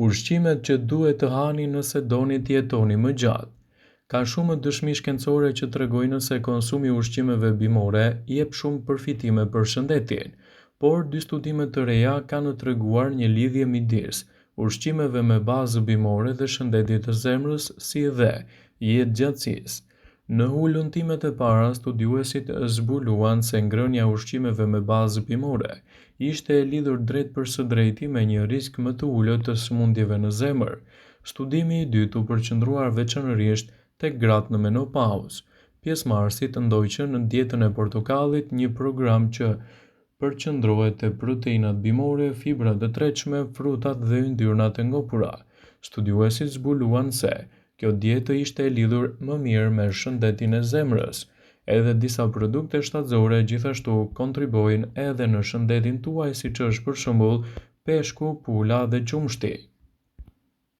Ushqimet që duhet të hani nëse doni të jetoni më gjatë. Ka shumë dëshmi shkencore që tregojnë se konsumi i ushqimeve bimore jep shumë përfitime për shëndetin, por dy studime të reja kanë treguar një lidhje midis ushqimeve me bazë bimore dhe shëndetit të zemrës, si dhe jetëgjatësisë. Në hulumtimet e para, studiuesit zbuluan se ngrënia e ushqimeve me bazë bimore ishte e lidhur drejt për së drejti me një risk më të ulët të sëmundjeve në zemër. Studimi i dytë u përqendruar veçanërisht tek gratë në menopauzë. Pjesëmarrësit ndoqën në dietën e portokallit, një program që përqendrohet te proteinat bimore, fibrat e tretshme, frutat dhe yndyrnat e ngopura. Studiuesit zbuluan se kjo dietë ishte e lidhur më mirë me shëndetin e zemrës. Edhe disa produkte shtatëzore gjithashtu kontribuojnë edhe në shëndetin tuaj, siç është për shembull peshku, pula dhe qumshti.